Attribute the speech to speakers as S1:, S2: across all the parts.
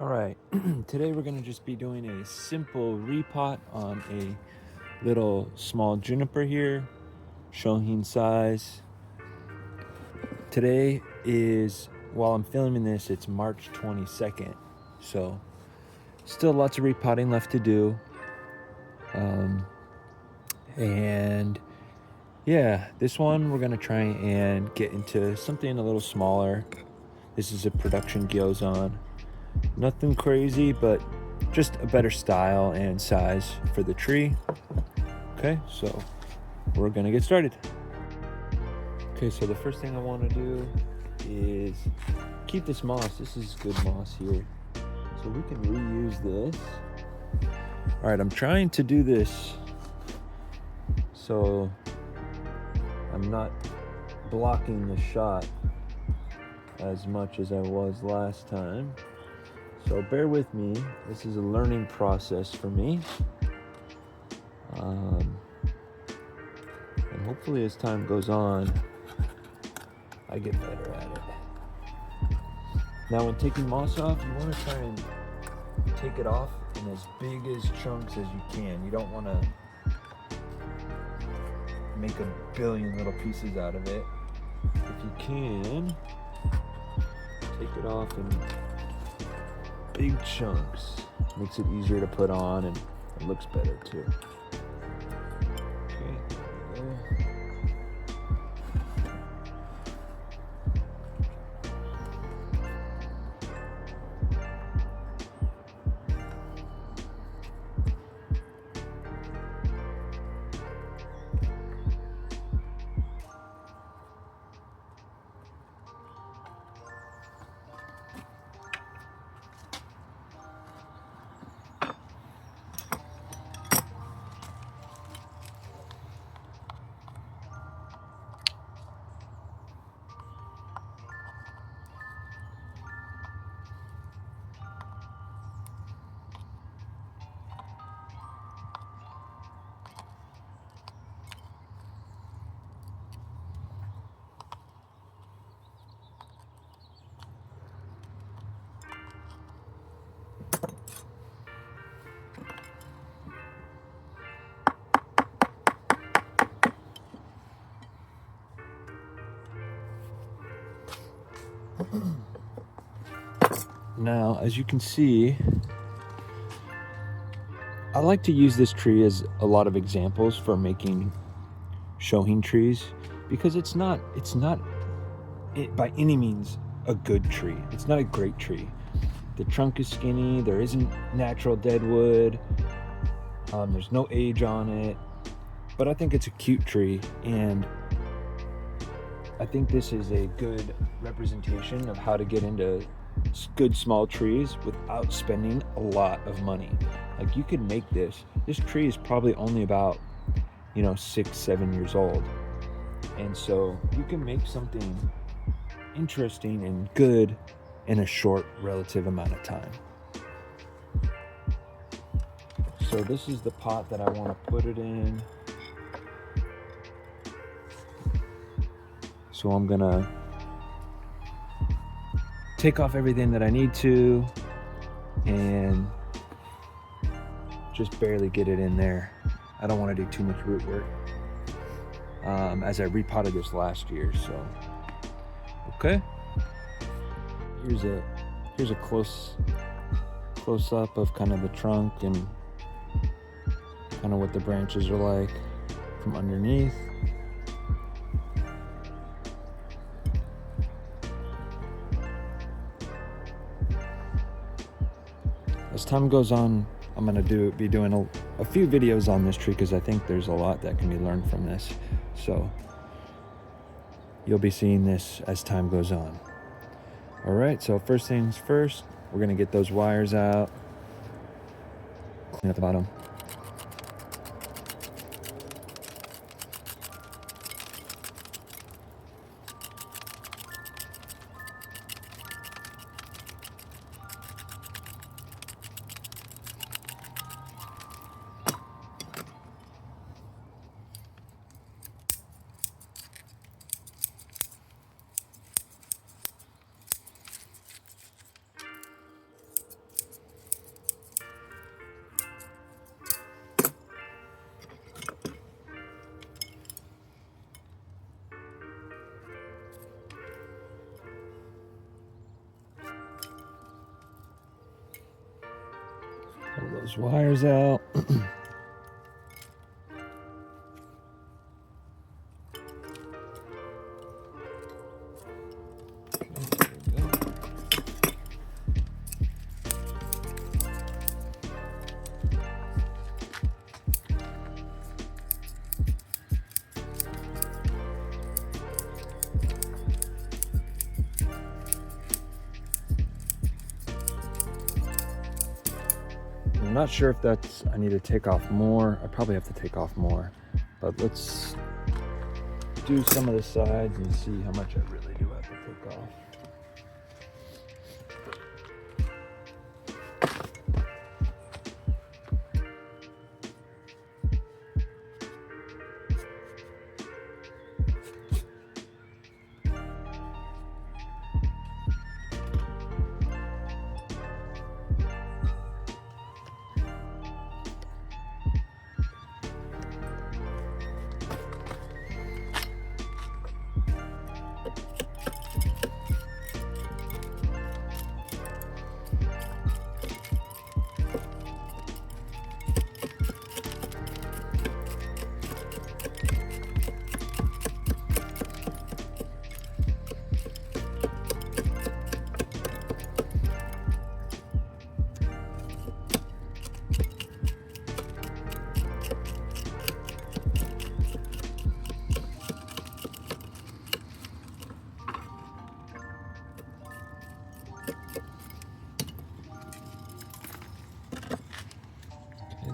S1: All right, today we're going to just be doing a simple repot on a little small juniper here, Shohin size. Today is, while I'm filming this, it's March 22nd, so still lots of repotting left to do. And yeah, this one we're going to try and get into something a little smaller. This is a production gyozan. Nothing crazy, but just a better style and size for the tree. Okay, so we're gonna get started. Okay, so the first thing I want to do is keep this moss. This is good moss here, so we can reuse this. All right, I'm trying to do this so I'm not blocking the shot as much as I was last time. So bear with me. This is a learning process for me. And hopefully as time goes on, I get better at it. Now when taking moss off, you want to try and take it off in as big as chunks as you can. You don't want to make a billion little pieces out of it. If you can, take it off in big chunks. Makes it easier to put on and it looks better too. Okay, there we go. Now, as you can see, I like to use this tree as a lot of examples for making Shohin trees because it's not by any means a good tree. It's not a great tree. The trunk is skinny, there isn't natural dead wood, there's no age on it, but I think it's a cute tree, and I think this is a good representation of how to get into good small trees without spending a lot of money. Like, you could make this tree is probably only about 6-7 years old, and so you can make something interesting and good in a short relative amount of time. So this is the pot that I want to put it in. So I'm gonna take off everything that I need to and just barely get it in there. I don't want to do too much root work, as I repotted this last year. So okay, here's a close up of kind of the trunk and kind of what the branches are like from underneath. As time goes on, I'm going to be doing a few videos on this tree because I think there's a lot that can be learned from this. So you'll be seeing this as time goes on. All right, so first things first, we're going to get those wires out, clean up the bottom. those wires out. I'm not sure if that's, I need to take off more. I probably have to take off more, but let's do some of the sides and see how much I really do have to take off.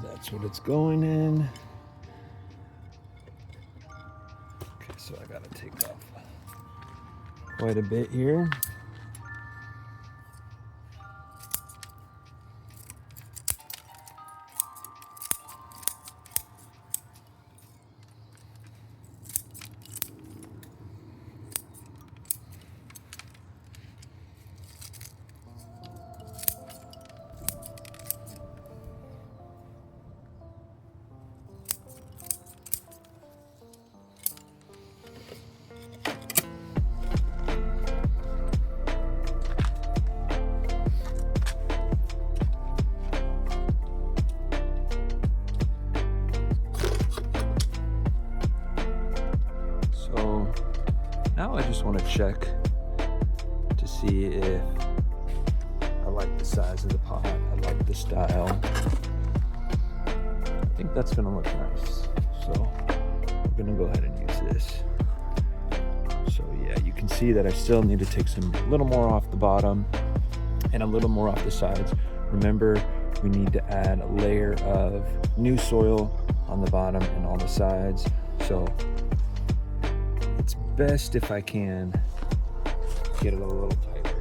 S1: That's what it's going in. Okay, so I gotta take off quite a bit here. Now I just want to check to see if I like the size of the pot, I like the style. I think that's gonna look nice. So I'm gonna go ahead and use this. So yeah, you can see that I still need to take a little more off the bottom and a little more off the sides. Remember, we need to add a layer of new soil on the bottom and on the sides. So it's best if I can get it a little tighter.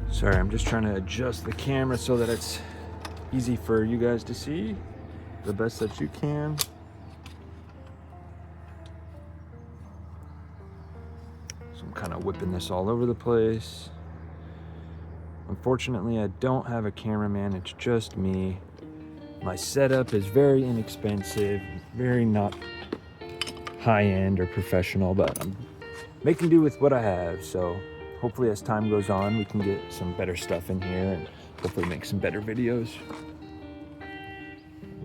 S1: Sorry, I'm just trying to adjust the camera so that it's easy for you guys to see the best that you can. So I'm kind of whipping this all over the place. Unfortunately, I don't have a cameraman, it's just me. My setup is very inexpensive, very not high-end or professional, but I'm making do with what I have. So hopefully as time goes on, we can get some better stuff in here and hopefully make some better videos.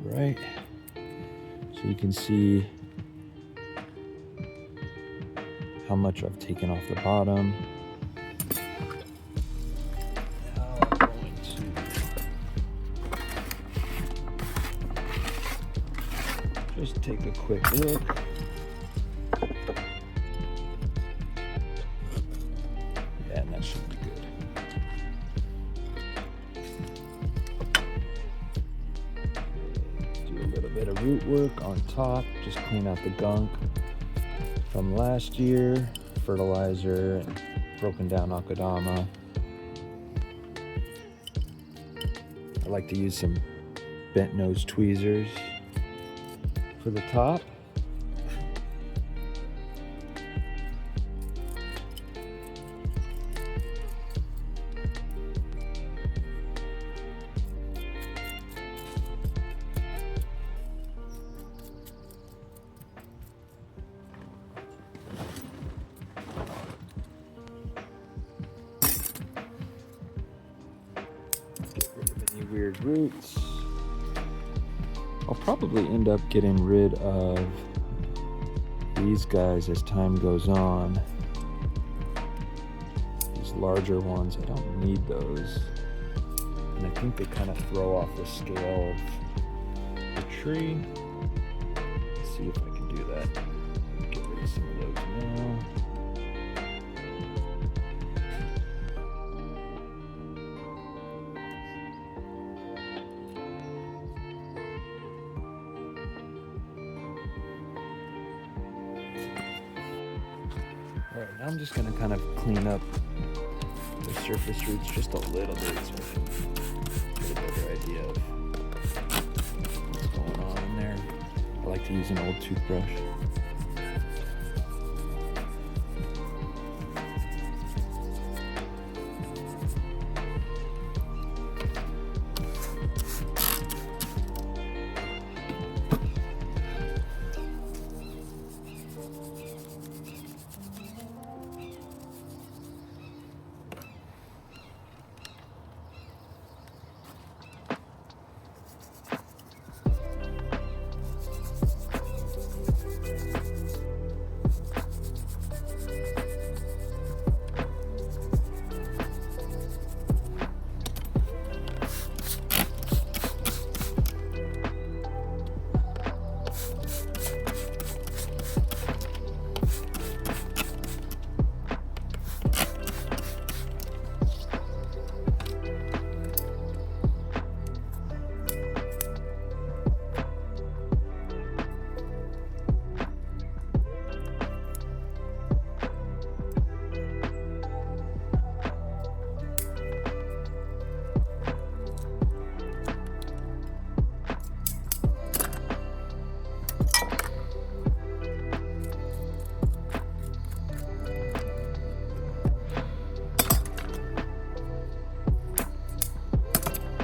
S1: right. So you can see how much I've taken off the bottom. Now I'm going to just take a quick look. Yeah, and that should be good. Do a little bit of root work on top, just clean out the gunk from last year, fertilizer and broken down akadama. I like to use some bent nose tweezers for the top. Get rid of any weird roots. I'll probably end up getting rid of these guys as time goes on. These larger ones, I don't need those. And I think they kind of throw off the scale of the tree. Let's see if I can do that. Get rid of some of those now. Alright, now I'm just going to kind of clean up the surface roots just a little bit so I can get a better idea of what's going on in there. I like to use an old toothbrush.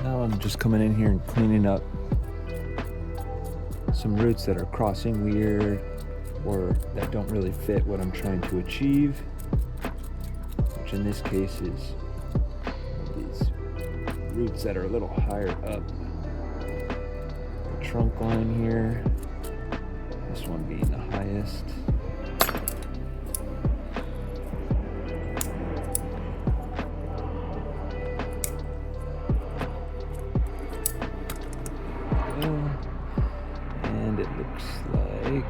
S1: Now I'm just coming in here and cleaning up some roots that are crossing weird or that don't really fit what I'm trying to achieve, which in this case is these roots that are a little higher up the trunk line here, this one being the highest. And it looks like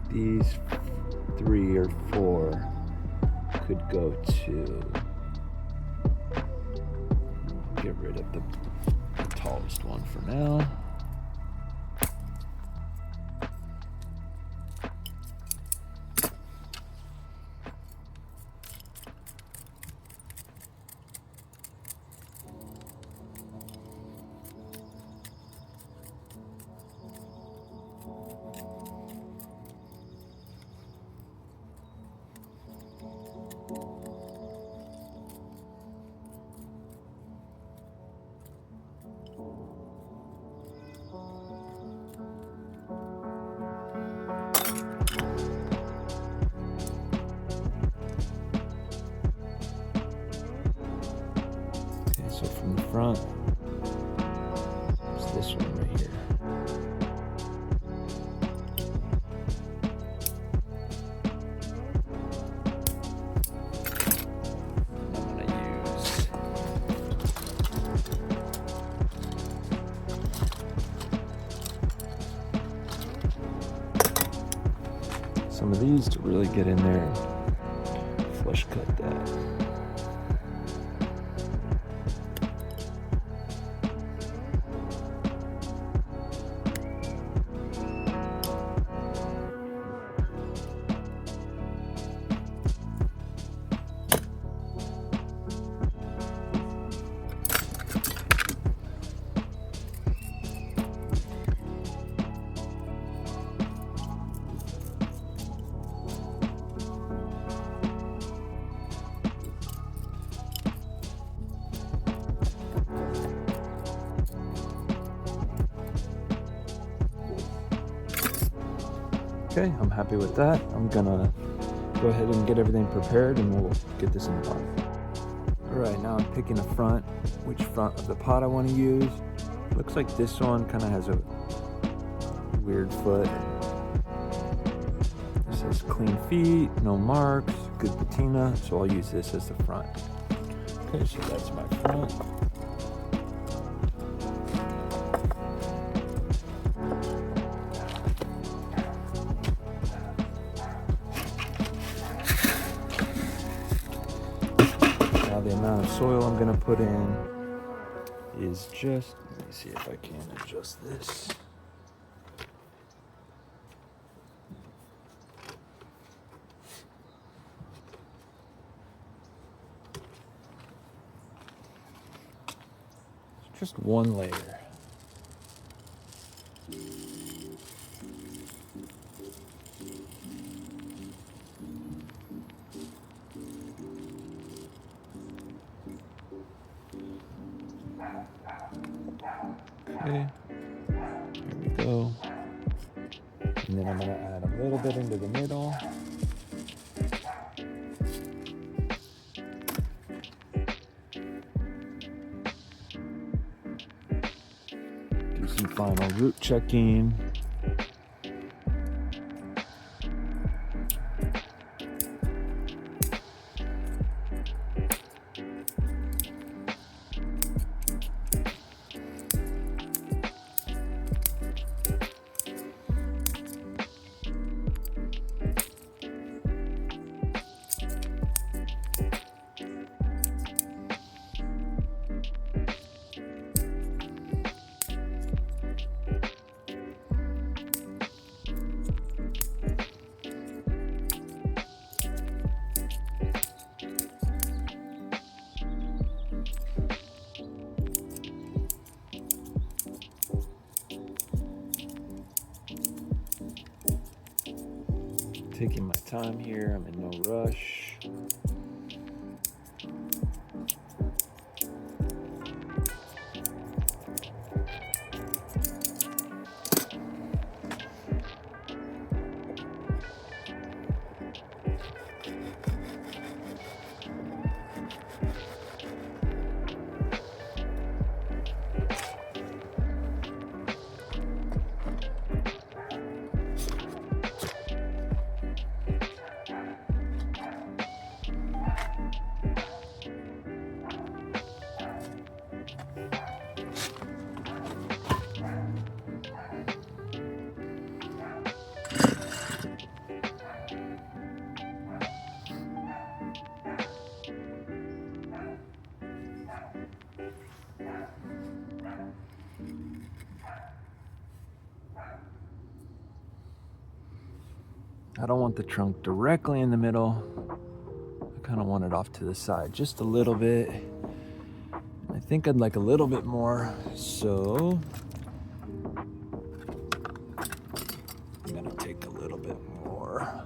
S1: these 3 or 4 could go to, get rid of the tallest one for now. some of these to really get in there and flush cut that. Okay, I'm happy with that. I'm gonna go ahead and get everything prepared and we'll get this in the pot. All right, now I'm picking which front of the pot I want to use. Looks like this one kind of has a weird foot. It says clean feet, no marks, good patina, so I'll use this as the front. Okay, so that's my front. The amount of soil I'm going to put in is just, let me see if I can adjust this. It's just one layer. Okay, here we go. And then I'm going to add a little bit into the middle. Do some final root checking. Taking my time here, I'm in no rush. I don't want the trunk directly in the middle. I kind of want it off to the side just a little bit. I think I'd like a little bit more, so I'm gonna take a little bit more.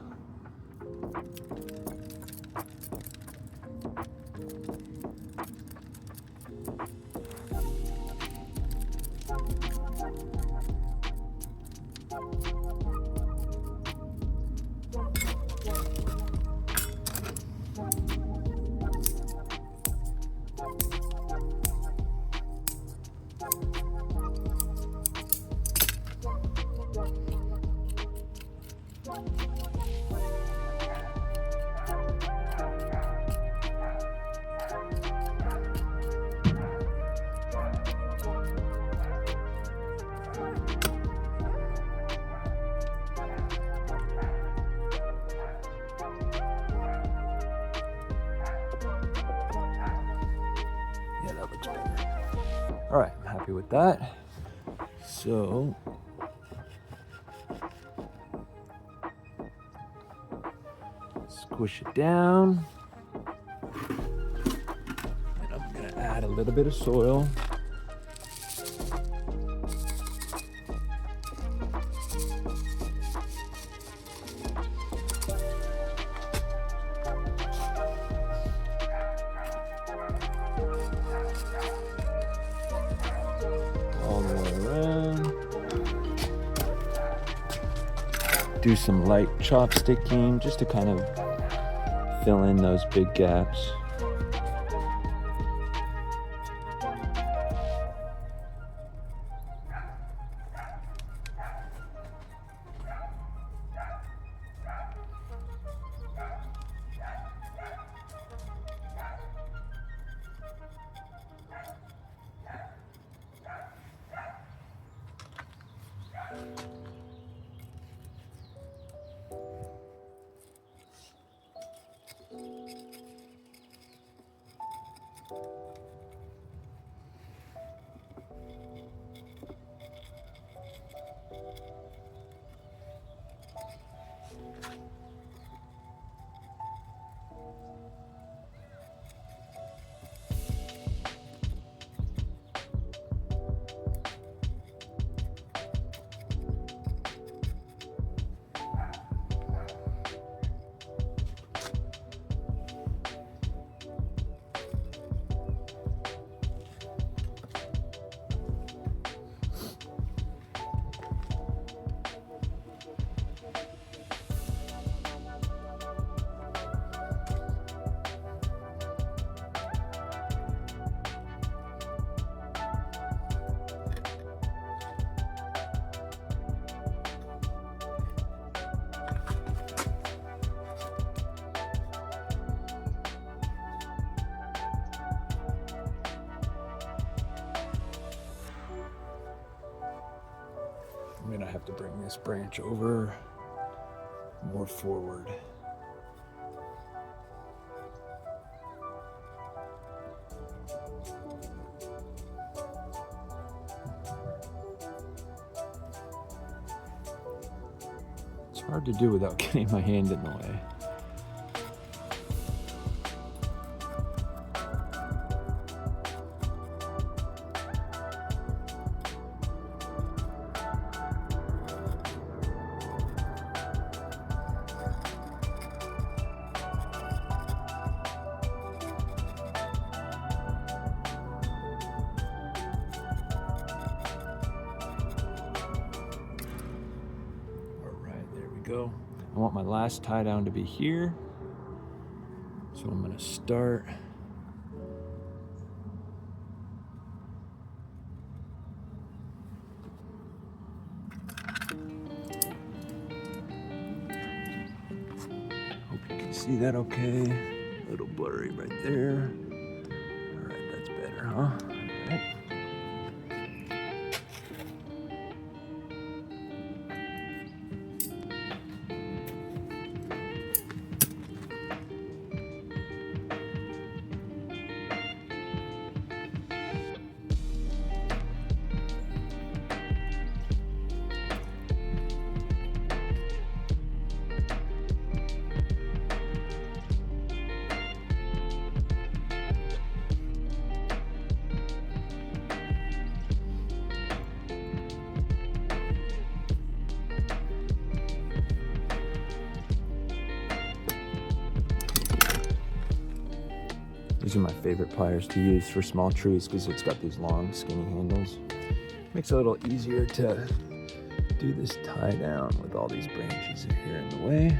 S1: All right, I'm happy with that. So squish it down. And I'm gonna add a little bit of soil. All the way around. Do some light chopsticking just to kind of fill in those big gaps. I'm gonna have to bring this branch over more forward. It's hard to do without getting my hand in the way. Go. I want my last tie down to be here, so I'm going to start hope you can see that okay. A little blurry right there. All right, that's better, huh? All right. These are my favorite pliers to use for small trees because it's got these long, skinny handles. Makes it a little easier to do this tie down with all these branches here in the way.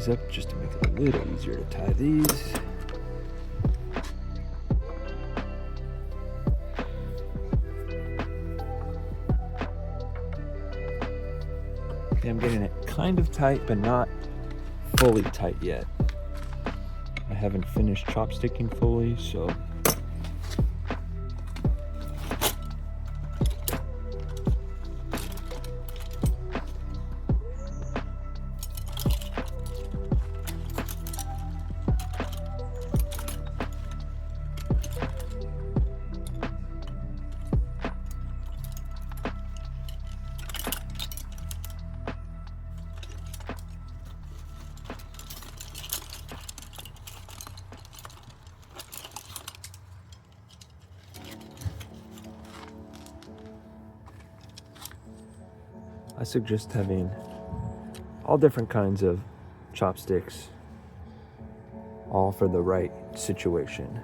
S1: these up just to make it a little easier to tie these. Okay, I'm getting it kind of tight, but not fully tight yet. I haven't finished chopsticking fully, so I suggest having all different kinds of chopsticks, all for the right situation.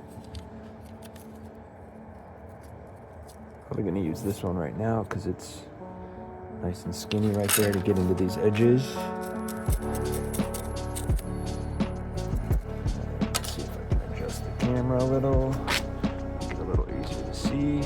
S1: Probably gonna use this one right now because it's nice and skinny right there to get into these edges. Let's see if I can adjust the camera a little, make it a little easier to see.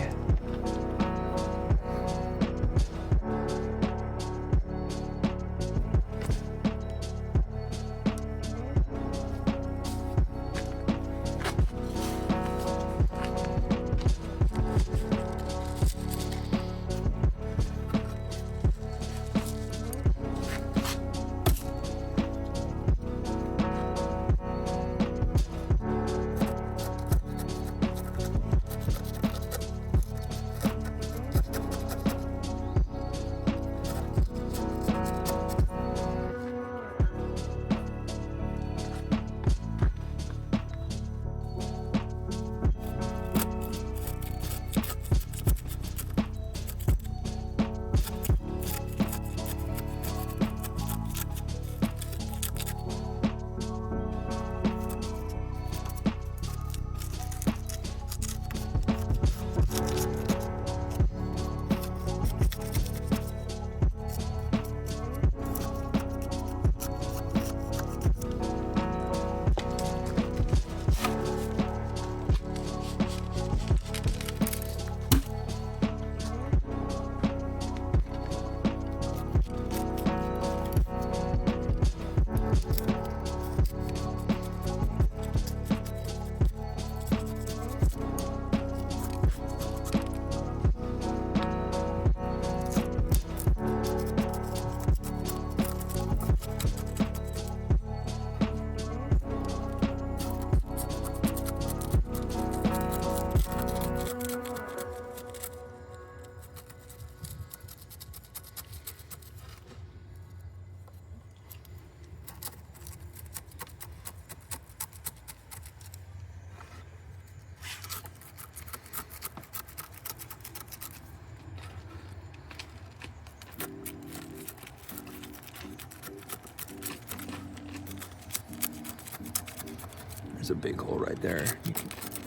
S1: There's a big hole right there.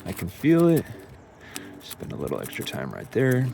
S1: I can feel it. Spend a little extra time right there.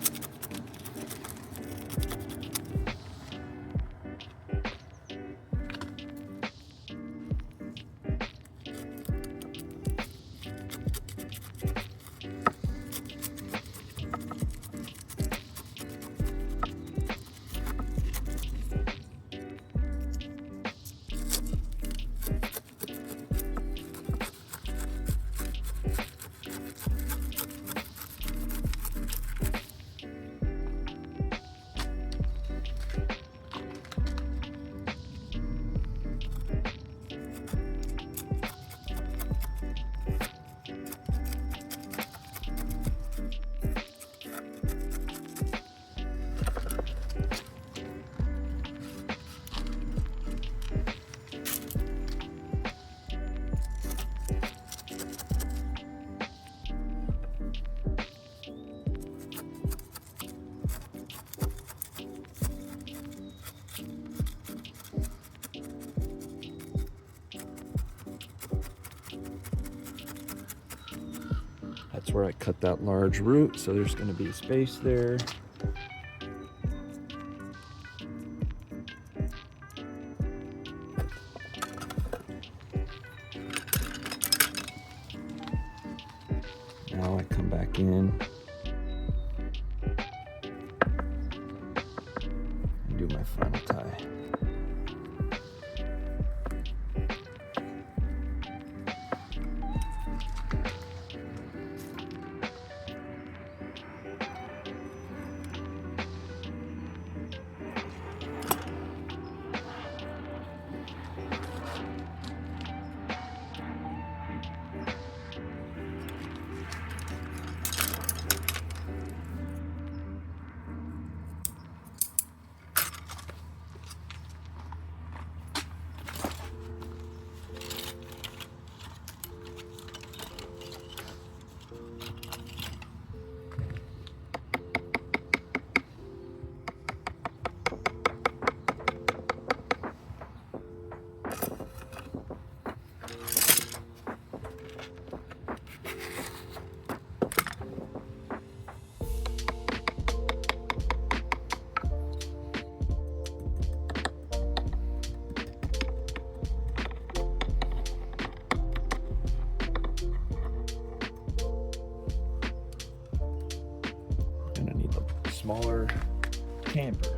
S1: That's where I cut that large root, so there's going to be a space there. Now I come back in and do my final tie. And I need a smaller camper.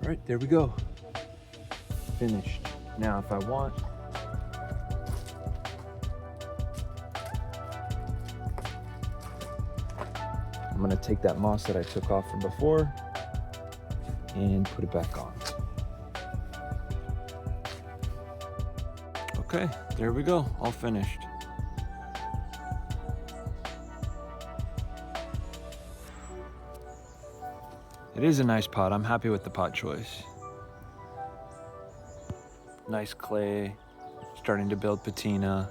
S1: All right, there we go. Finished. Now, if I want, I'm gonna take that moss that I took off from before and put it back on. Okay, there we go, all finished. It is a nice pot. I'm happy with the pot choice. Nice clay, starting to build patina.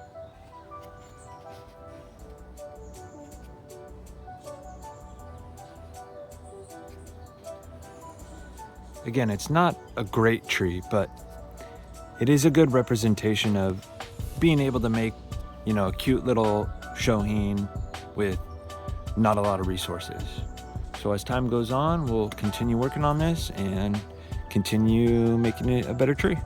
S1: Again, it's not a great tree, but it is a good representation of being able to make, you know, a cute little Shohin with not a lot of resources. So as time goes on, we'll continue working on this and continue making it a better tree.